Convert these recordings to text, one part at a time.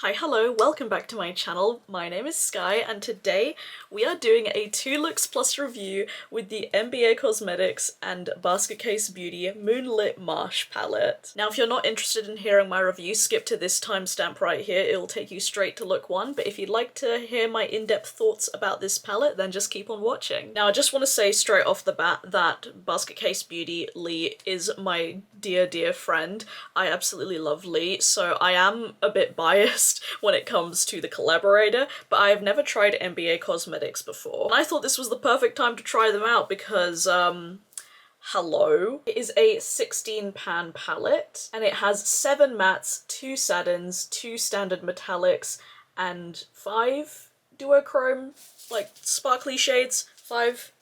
Hi, hello, welcome back to my channel. My name is Skye and today we are doing a 2 looks plus review with the MBA Cosmetics and Basket Case Beauty Moonlit Marsh palette. Now if you're not interested in hearing my review, skip to this timestamp right here, it'll take you straight to look 1, but if you'd like to hear my in-depth thoughts about this palette then just keep on watching. Now I just want to say straight off the bat that Basket Case Beauty Lee is my dear friend. I absolutely love Lee, so I am a bit biased when it comes to the collaborator, but I have never tried MBA Cosmetics before. And I thought this was the perfect time to try them out because, hello. It is a 16 pan palette, and it has 7 mattes, 2 satins, 2 standard metallics, and 5 duochrome, like, sparkly shades. 5,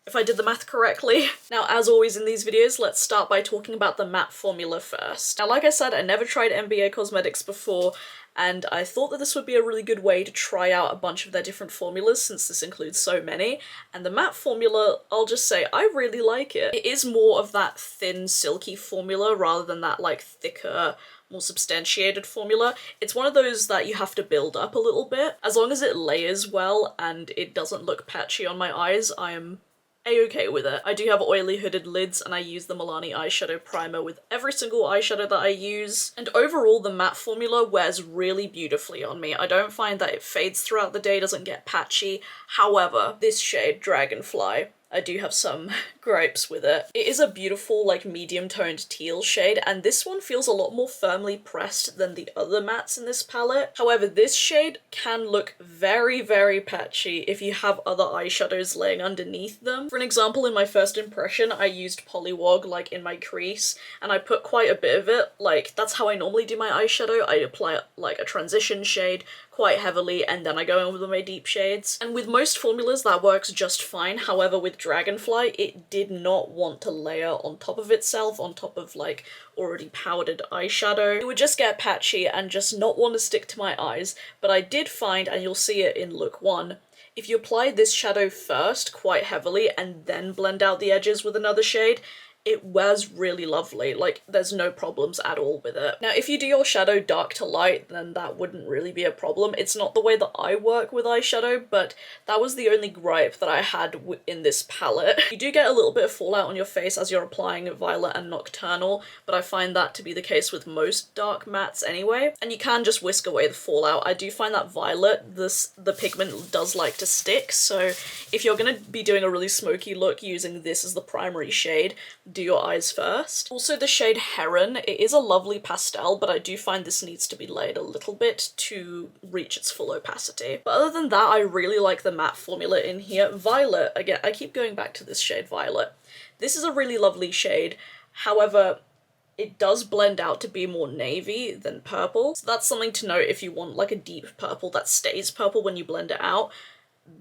if I did the math correctly. Now, as always in these videos, let's start by talking about the matte formula first. Now, like I said, I never tried MBA Cosmetics before, and I thought that this would be a really good way to try out a bunch of their different formulas since this includes so many. And the matte formula, I'll just say, I really like it. It is more of that thin, silky formula rather than that, like, thicker, more substantiated formula. It's one of those that you have to build up a little bit. As long as it layers well and it doesn't look patchy on my eyes, I am a-okay with it. I do have oily hooded lids and I use the Milani eyeshadow primer with every single eyeshadow that I use. And overall the matte formula wears really beautifully on me. I don't find that it fades throughout the day, doesn't get patchy. However, this shade, Dragonfly, I do have some gripes with it. It is a beautiful, like, medium-toned teal shade, and this one feels a lot more firmly pressed than the other mattes in this palette. However, this shade can look very patchy if you have other eyeshadows laying underneath them. For an example, in my first impression, I used Polywog, like, in my crease, and I put quite a bit of it. Like, that's how I normally do my eyeshadow. I apply, like, a transition shade quite heavily, and then I go in with my deep shades. And with most formulas, that works just fine. However, with Dragonfly, it did not want to layer on top of itself, on top of, like, already powdered eyeshadow. It would just get patchy and just not want to stick to my eyes. But I did find, and you'll see it in look 1, if you apply this shadow first quite heavily and then blend out the edges with another shade, it wears really lovely. Like, there's no problems at all with it. Now, if you do your shadow dark to light, then that wouldn't really be a problem. It's not the way that I work with eyeshadow, but that was the only gripe that I had in this palette. You do get a little bit of fallout on your face as you're applying Violet and Nocturnal, but I find that to be the case with most dark mattes anyway, and you can just whisk away the fallout. I do find that Violet, the pigment does like to stick, so if you're gonna be doing a really smoky look using this as the primary shade, do your eyes first. Also, the shade Heron, it is a lovely pastel, but I do find this needs to be layered a little bit to reach its full opacity. But other than that, I really like the matte formula in here. Violet, again, I keep going back to this shade Violet. This is a really lovely shade, however, it does blend out to be more navy than purple. So that's something to note if you want like a deep purple that stays purple when you blend it out.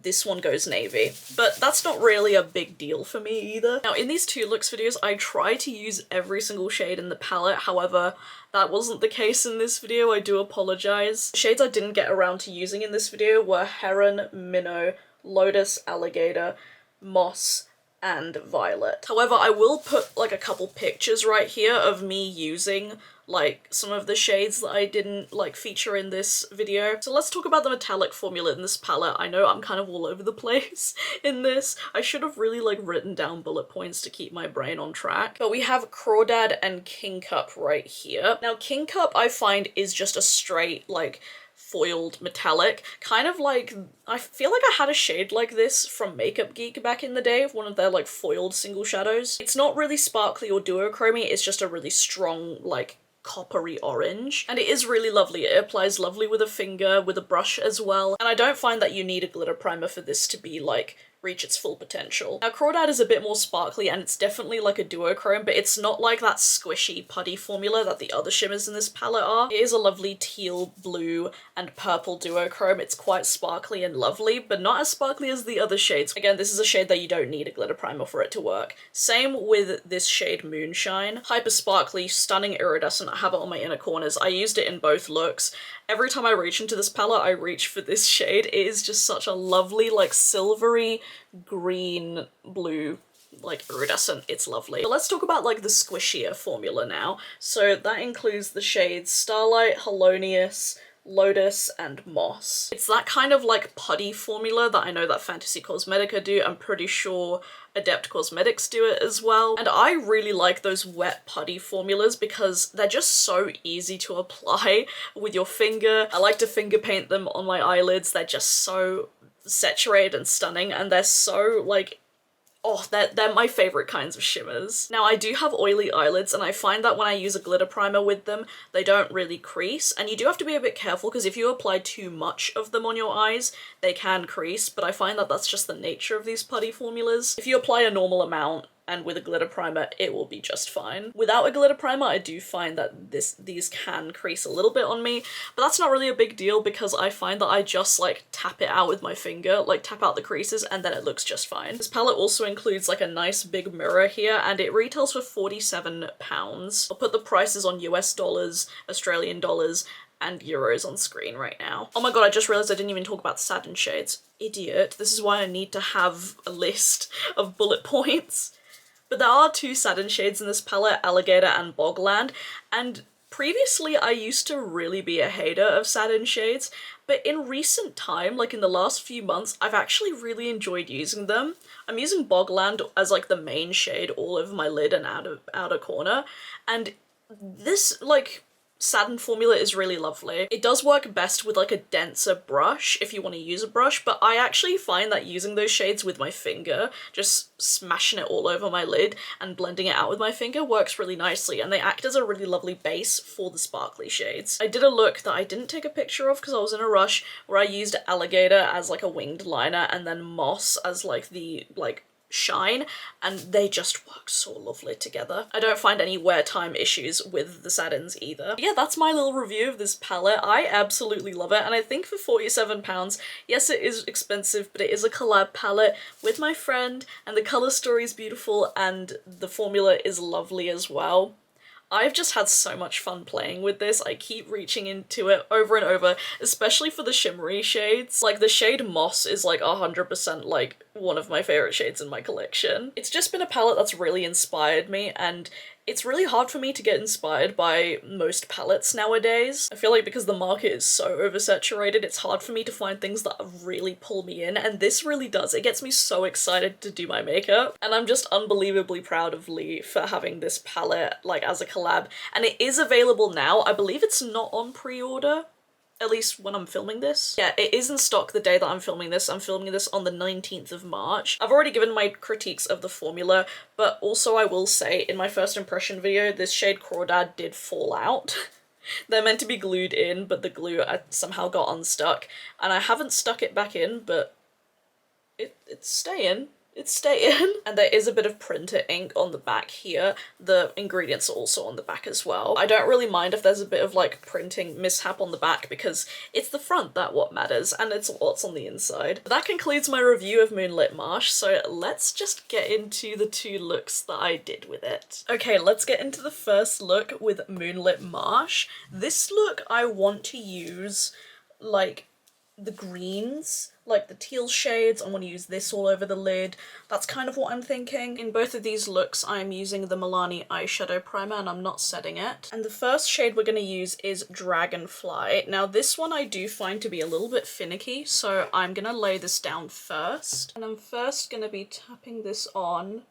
This one goes navy, but that's not really a big deal for me either. Now, in these 2 looks videos, I try to use every single shade in the palette, however, that wasn't the case in this video, I do apologize. The shades I didn't get around to using in this video were Heron, Minnow, Lotus, Alligator, Moss, and Violet. However, I will put like a couple pictures right here of me using like some of the shades that I didn't like feature in this video. So let's talk about the metallic formula in this palette. I know I'm kind of all over the place in this. I should have really like written down bullet points to keep my brain on track. But we have Crawdad and King Cup right here. Now King Cup I find is just a straight like foiled metallic, kind of like, I feel like I had a shade like this from Makeup Geek back in the day, one of their like foiled single shadows. It's not really sparkly or duochromy, it's just a really strong like coppery orange, and it is really lovely. It applies lovely with a finger, with a brush as well, and I don't find that you need a glitter primer for this to be like reach its full potential. Now Crawdad is a bit more sparkly and it's definitely like a duochrome, but it's not like that squishy putty formula that the other shimmers in this palette are. It is a lovely teal, blue, and purple duochrome. It's quite sparkly and lovely, but not as sparkly as the other shades. Again, this is a shade that you don't need a glitter primer for it to work. Same with this shade Moonshine. Hyper sparkly, stunning iridescent. I have it on my inner corners. I used it in both looks. Every time I reach into this palette, I reach for this shade. It is just such a lovely, like, silvery, green, blue, like, iridescent. It's lovely. But let's talk about, like, the squishier formula now. So that includes the shades Starlight, Helonious, Lotus, and Moss. It's that kind of like putty formula that I know that Fantasy Cosmetica do. I'm pretty sure Adept Cosmetics do it as well. And I really like those wet putty formulas because they're just so easy to apply with your finger. I like to finger paint them on my eyelids. They're just so saturated and stunning, and they're so like, oh, they're my favourite kinds of shimmers. Now, I do have oily eyelids, and I find that when I use a glitter primer with them, they don't really crease, and you do have to be a bit careful because if you apply too much of them on your eyes, they can crease, but I find that that's just the nature of these putty formulas. If you apply a normal amount, and with a glitter primer, it will be just fine. Without a glitter primer, I do find that these can crease a little bit on me, but that's not really a big deal because I find that I just like tap it out with my finger, like tap out the creases, and then it looks just fine. This palette also includes like a nice big mirror here, and it retails for £47. I'll put the prices on US dollars, Australian dollars, and euros on screen right now. Oh my god, I just realized I didn't even talk about satin shades. Idiot. This is why I need to have a list of bullet points. But there are two satin shades in this palette, Alligator and Bogland, and previously I used to really be a hater of satin shades, but in recent time, like in the last few months, I've actually really enjoyed using them. I'm using Bogland as like the main shade all over my lid and outer corner, and this like satin formula is really lovely. It does work best with like a denser brush if you want to use a brush, but I actually find that using those shades with my finger, just smashing it all over my lid and blending it out with my finger works really nicely, and they act as a really lovely base for the sparkly shades. I did a look that I didn't take a picture of because I was in a rush where I used Alligator as like a winged liner and then Moss as like the shine, and they just work so lovely together. I don't find any wear time issues with the satins either. But yeah, that's my little review of this palette. I absolutely love it, and I think for £47, yes, it is expensive, but it is a collab palette with my friend, and the colour story is beautiful, and the formula is lovely as well. I've just had so much fun playing with this. I keep reaching into it over and over, especially for the shimmery shades. Like the shade Moss is like 100% like one of my favourite shades in my collection. It's just been a palette that's really inspired me, and it's really hard for me to get inspired by most palettes nowadays. I feel like because the market is so oversaturated, it's hard for me to find things that really pull me in, and this really does. It gets me so excited to do my makeup, and I'm just unbelievably proud of Lee for having this palette like as a collab, and it is available now. I believe it's not on pre-order, at least when I'm filming this. Yeah, it is in stock the day that I'm filming this. I'm filming this on the 19th of March. I've already given my critiques of the formula, but also I will say in my first impression video, this shade Crawdad did fall out. They're meant to be glued in, but the glue somehow got unstuck, and I haven't stuck it back in, but it's staying. It's staying. And there is a bit of printer ink on the back here. The ingredients are also on the back as well. I don't really mind if there's a bit of like printing mishap on the back because it's the front that what matters, and it's what's on the inside. But that concludes my review of Moonlit Marsh, so let's just get into the two looks that I did with it. Okay, let's get into the first look with Moonlit Marsh. This look I want to use like the greens, like the teal shades. I want to use this all over the lid. That's kind of what I'm thinking. In both of these looks, I'm using the Milani eyeshadow primer and I'm not setting it. And the first shade we're going to use is Dragonfly. Now this one I do find to be a little bit finicky, so I'm going to lay this down first. And I'm first going to be tapping this on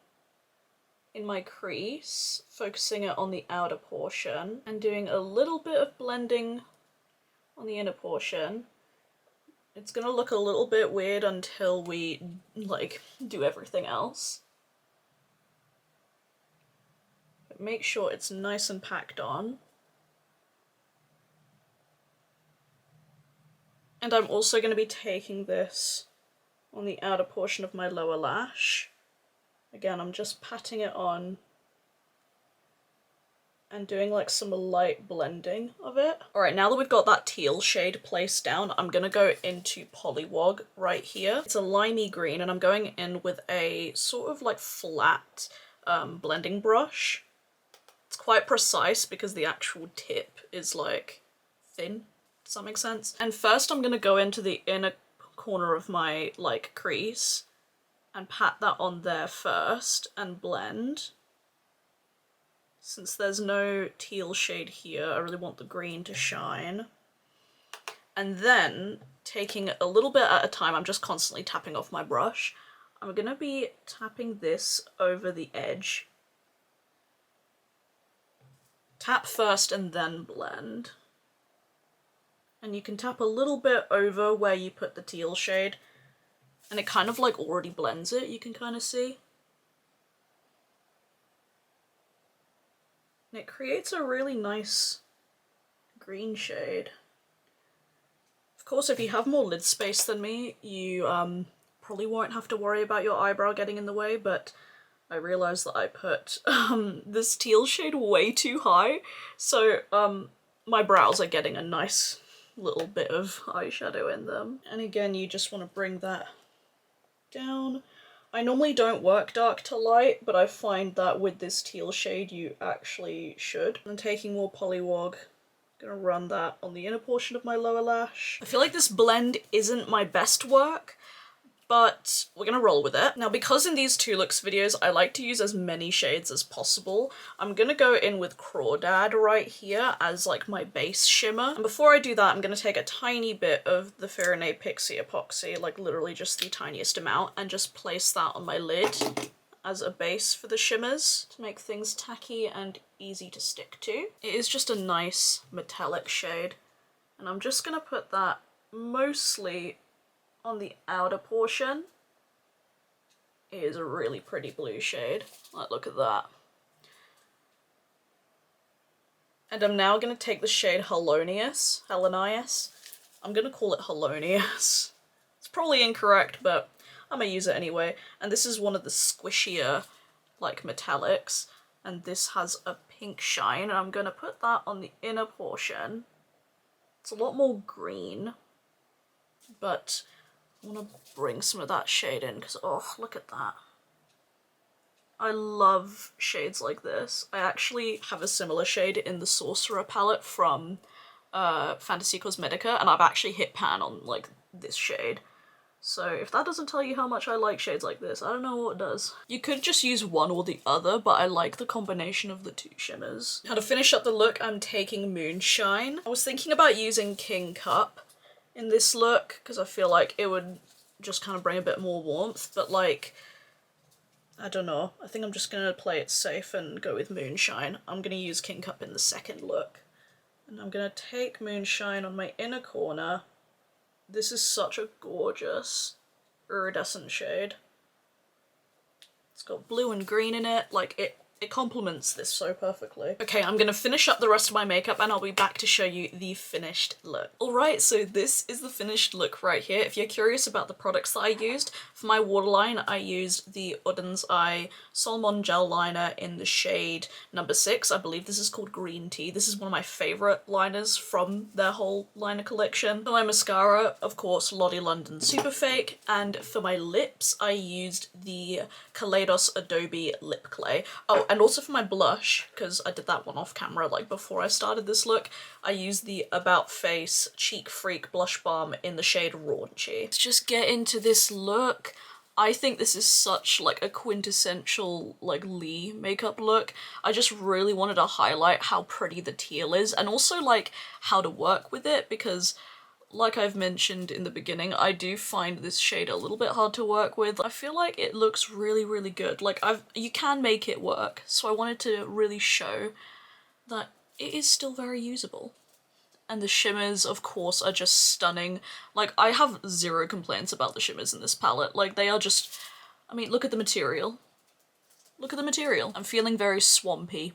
in my crease, focusing it on the outer portion and doing a little bit of blending on the inner portion. It's gonna look a little bit weird until we, like, do everything else. But make sure it's nice and packed on. And I'm also gonna be taking this on the outer portion of my lower lash. Again, I'm just patting it on and doing like some light blending of it. Alright, now that we've got that teal shade placed down, I'm gonna go into Polywog right here. It's a limey green, and I'm going in with a sort of like flat blending brush. It's quite precise because the actual tip is like thin, does that make sense? And first I'm gonna go into the inner corner of my like crease and pat that on there first and blend. Since there's no teal shade here, I really want the green to shine. And then, taking a little bit at a time, I'm just constantly tapping off my brush. I'm gonna be tapping this over the edge. Tap first and then blend. And you can tap a little bit over where you put the teal shade, and it kind of like already blends it, you can kind of see. And it creates a really nice green shade. Of course, if you have more lid space than me, you probably won't have to worry about your eyebrow getting in the way, but I realised that I put this teal shade way too high, so my brows are getting a nice little bit of eyeshadow in them. And again, you just want to bring that down. I normally don't work dark to light, but I find that with this teal shade you actually should. I'm taking more Polywog. Gonna run that on the inner portion of my lower lash. I feel like this blend isn't my best work, but we're gonna roll with it. Now, because in these 2 looks videos I like to use as many shades as possible, I'm gonna go in with Crawdad right here as like my base shimmer. And before I do that, I'm gonna take a tiny bit of the faerie.skye Epoxy, like literally just the tiniest amount, and just place that on my lid as a base for the shimmers to make things tacky and easy to stick to. It is just a nice metallic shade, and I'm just gonna put that mostly on the outer portion. It is a really pretty blue shade. Like, look at that. And I'm now gonna take the shade Helonious. I'm gonna call it Helonious. It's probably incorrect, but I'm gonna use it anyway. And this is one of the squishier, like, metallics. And this has a pink shine, and I'm gonna put that on the inner portion. It's a lot more green, but I want to bring some of that shade in because, oh, look at that. I love shades like this. I actually have a similar shade in the Sorcerer palette from Fantasy Cosmetica, and I've actually hit pan on, like, this shade. So if that doesn't tell you how much I like shades like this, I don't know what does. You could just use one or the other, but I like the combination of the 2 shimmers. Now, to finish up the look, I'm taking Moonshine. I was thinking about using King Cup in this look because I feel like it would just kind of bring a bit more warmth, but like, I don't know. I think I'm just gonna play it safe and go with Moonshine. I'm gonna use King Cup in the second look. And I'm gonna take Moonshine on my inner corner. This is such a gorgeous iridescent shade. It's got blue and green in it, like it complements this so perfectly. Okay, I'm gonna finish up the rest of my makeup and I'll be back to show you the finished look. Alright, so this is the finished look right here. If you're curious about the products that I used, for my waterline I used the Udden's Eye Solmon Gel Liner in the shade number 6. I believe this is called Green Tea. This is one of my favourite liners from their whole liner collection. For my mascara, of course, Lottie London Super Fake, and for my lips I used the Kaleidos Adobe Lip Clay. Oh, and also for my blush, because I did that one off camera like before I started this look, I used the About Face Cheek Freak Blush Balm in the shade Raunchy. Let's just get into this look. I think this is such like a quintessential like Lee makeup look. I just really wanted to highlight how pretty the teal is and also like how to work with it because like I've mentioned in the beginning, I do find this shade a little bit hard to work with. I feel like it looks really, really good. Like you can make it work, so I wanted to really show that it is still very usable. And the shimmers, of course, are just stunning. Like, I have zero complaints about the shimmers in this palette. Like, they are just, I mean, look at the material. Look at the material. I'm feeling very swampy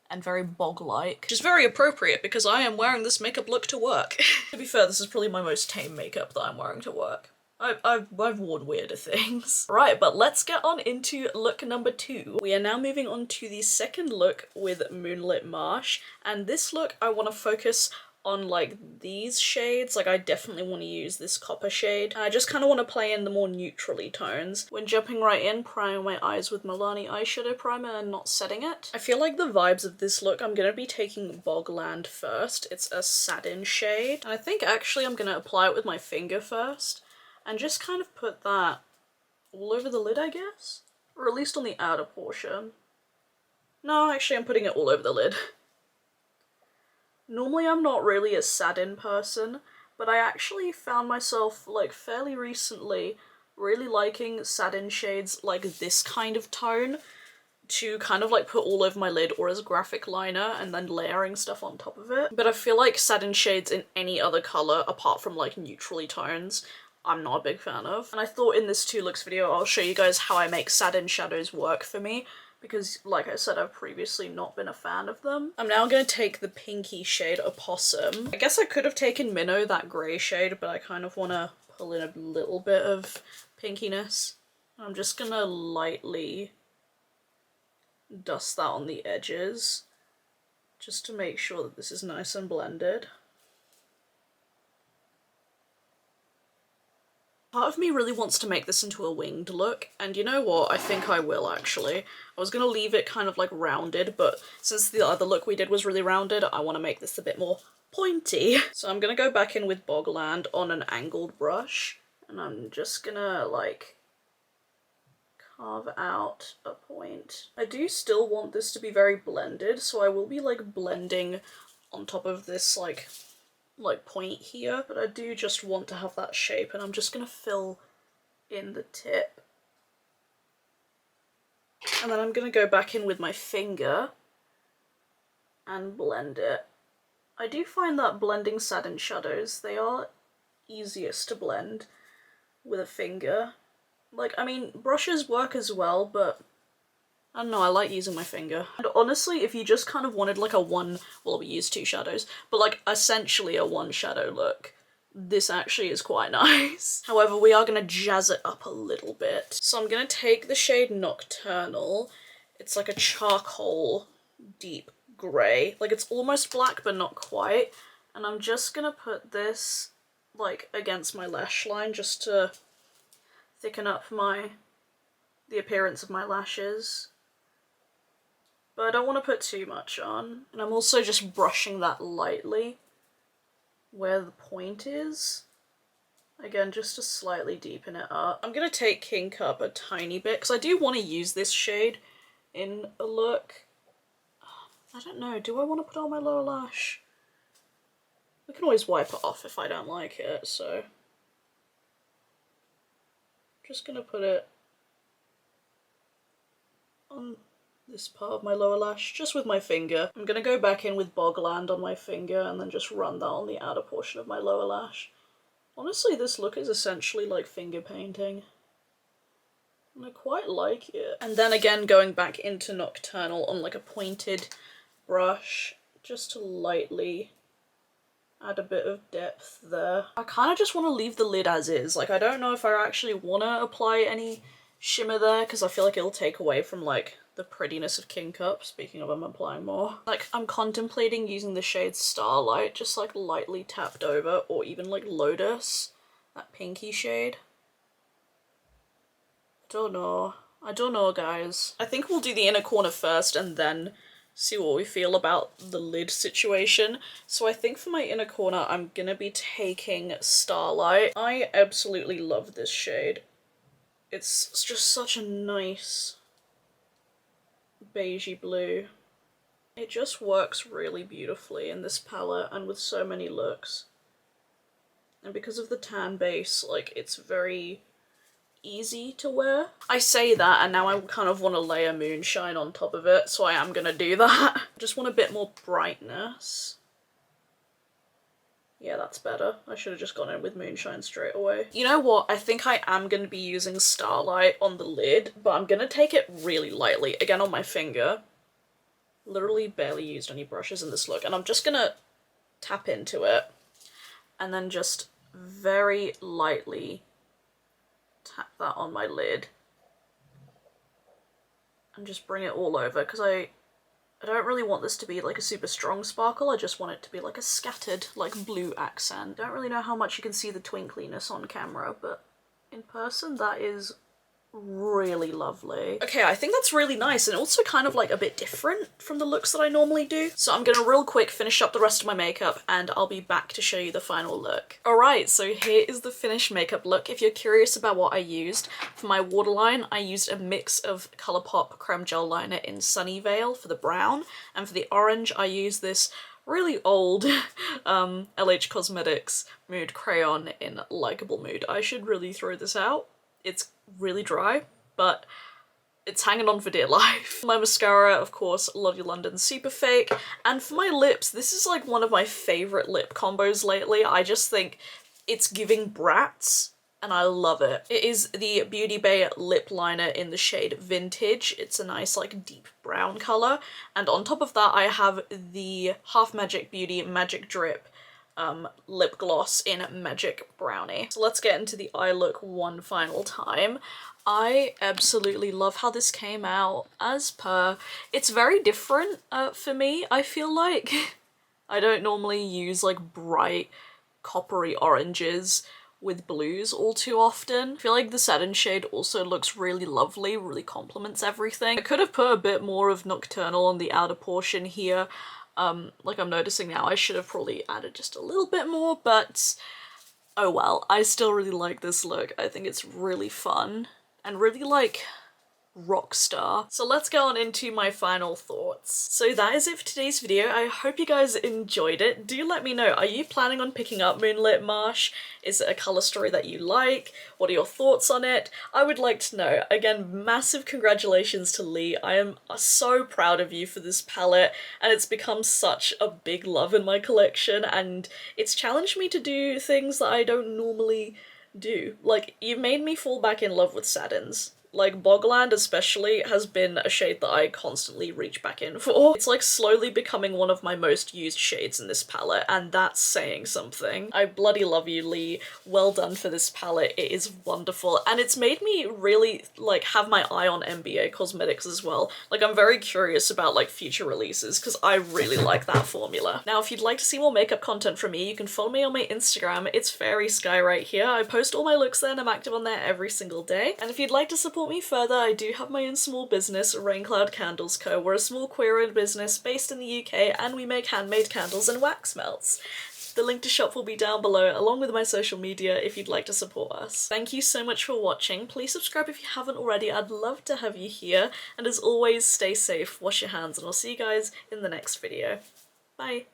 and very bog-like, which is very appropriate because I am wearing this makeup look to work. To be fair, this is probably my most tame makeup that I'm wearing to work. I've worn weirder things. Right, but let's get on into look number 2. We are now moving on to the second look with Moonlit Marsh, and this look I want to focus on like these shades. Like I definitely want to use this copper shade. I just kind of want to play in the more neutrally tones. When jumping right in, priming my eyes with Milani eyeshadow primer and not setting it. I feel like the vibes of this look, I'm going to be taking Bogland first. It's a satin shade. And I think actually I'm going to apply it with my finger first and just kind of put that all over the lid, I guess? Or at least on the outer portion. No, actually I'm putting it all over the lid. Normally I'm not really a satin person, but I actually found myself, like, fairly recently really liking satin shades like this kind of tone to kind of like put all over my lid or as a graphic liner and then layering stuff on top of it. But I feel like satin shades in any other colour apart from like neutrally tones I'm not a big fan of. And I thought in this 2 looks video I'll show you guys how I make satin shadows work for me, because like I said, I've previously not been a fan of them. I'm now going to take the pinky shade Opossum. I guess I could have taken Minnow, that grey shade, but I kind of want to pull in a little bit of pinkiness. I'm just gonna lightly dust that on the edges just to make sure that this is nice and blended. Part of me really wants to make this into a winged look, and you know what, I think I will actually. I was gonna leave it kind of like rounded, but since the other look we did was really rounded, I want to make this a bit more pointy. So I'm gonna go back in with Bogland on an angled brush, and I'm just gonna like carve out a point. I do still want this to be very blended, so I will be like blending on top of this like point here, but I do just want to have that shape, and I'm just gonna fill in the tip. And then I'm gonna go back in with my finger and blend it. I do find that blending satin shadows, they are easiest to blend with a finger. Like, I mean, brushes work as well, but I don't know, I like using my finger. And honestly, if you just kind of wanted like a one, well, we used 2 shadows, but like essentially a 1 shadow look, this actually is quite nice. However, we are gonna jazz it up a little bit. So I'm gonna take the shade Nocturnal. It's like a charcoal deep grey. Like, it's almost black, but not quite. And I'm just gonna put this like against my lash line just to thicken up the appearance of my lashes. But I don't want to put too much on. And I'm also just brushing that lightly where the point is. Again, just to slightly deepen it up. I'm going to take King Cup a tiny bit, because I do want to use this shade in a look. I don't know, do I want to put on my lower lash? We can always wipe it off if I don't like it, so just gonna put it on this part of my lower lash, just with my finger. I'm gonna go back in with Bogland on my finger and then just run that on the outer portion of my lower lash. Honestly, this look is essentially like finger painting, and I quite like it. And then again, going back into Nocturnal on like a pointed brush, just to lightly add a bit of depth there. I kind of just want to leave the lid as is. Like, I don't know if I actually want to apply any shimmer there, because I feel like it'll take away from like the prettiness of King Cup. Speaking of, I'm applying more. Like, I'm contemplating using the shade Starlight, just like lightly tapped over, or even like Lotus, that pinky shade. I don't know, guys. I think we'll do the inner corner first and then see what we feel about the lid situation. So I think for my inner corner, I'm gonna be taking Starlight. I absolutely love this shade. It's just such a nice beigey blue. It just works really beautifully in this palette and with so many looks. And because of the tan base, like, it's very easy to wear. I say that and now I kind of want to layer Moonshine on top of it, so I am gonna do that. Just want a bit more brightness. Yeah, that's better. I should have just gone in with Moonshine straight away. You know what? I think I am going to be using Starlight on the lid, but I'm going to take it really lightly, again on my finger. Literally barely used any brushes in this look, and I'm just going to tap into it and then just very lightly tap that on my lid and just bring it all over, because I don't really want this to be like a super strong sparkle. I just want it to be like a scattered, like, blue accent. Don't really know how much you can see the twinkliness on camera, but in person that is really lovely. Okay, I think that's really nice and also kind of like a bit different from the looks that I normally do. So I'm gonna real quick finish up the rest of my makeup and I'll be back to show you the final look. Alright, so here is the finished makeup look. If you're curious about what I used, for my waterline I used a mix of Colourpop Creme Gel Liner in Sunnyvale for the brown, and for the orange I used this really old LH Cosmetics Mood Crayon in Likeable Mood. I should really throw this out. It's really dry, but it's hanging on for dear life. My mascara, of course, Lottie London Super Fake. And for my lips, this is like one of my favourite lip combos lately. I just think it's giving Bratz, and I love it. It is the Beauty Bay lip liner in the shade Vintage. It's a nice like deep brown colour. And on top of that I have the Half Magic Beauty Magic Drip lip gloss in Magic Brownie. So let's get into the eye look one final time. I absolutely love how this came out as per. It's very different for me, I feel like. I don't normally use like bright coppery oranges with blues all too often. I feel like the satin shade also looks really lovely, really complements everything. I could have put a bit more of Nocturnal on the outer portion here. Like I'm noticing now, I should have probably added just a little bit more, but oh well. I still really like this look. I think it's really fun and really like rock star. So let's go on into my final thoughts. So that is it for today's video. I hope you guys enjoyed it. Do let me know, are you planning on picking up Moonlit Marsh? Is it a colour story that you like? What are your thoughts on it? I would like to know. Again, massive congratulations to Lee. I am so proud of you for this palette, and it's become such a big love in my collection, and it's challenged me to do things that I don't normally do. Like, you've made me fall back in love with Satins. Like, Bogland especially has been a shade that I constantly reach back in for. It's like slowly becoming one of my most used shades in this palette, and that's saying something. I bloody love you, Lee. Well done for this palette. It is wonderful, and it's made me really like have my eye on MBA Cosmetics as well. Like, I'm very curious about like future releases because I really like that formula. Now, if you'd like to see more makeup content from me, you can follow me on my Instagram. It's faerie.skye right here. I post all my looks there and I'm active on there every single day. And if you'd like to support me further, I do have my own small business, Raincloud Candles Co. We're a small queer-owned business based in the UK, and we make handmade candles and wax melts. The link to shop will be down below, along with my social media if you'd like to support us. Thank you so much for watching. Please subscribe if you haven't already. I'd love to have you here. And as always, stay safe, wash your hands, and I'll see you guys in the next video. Bye!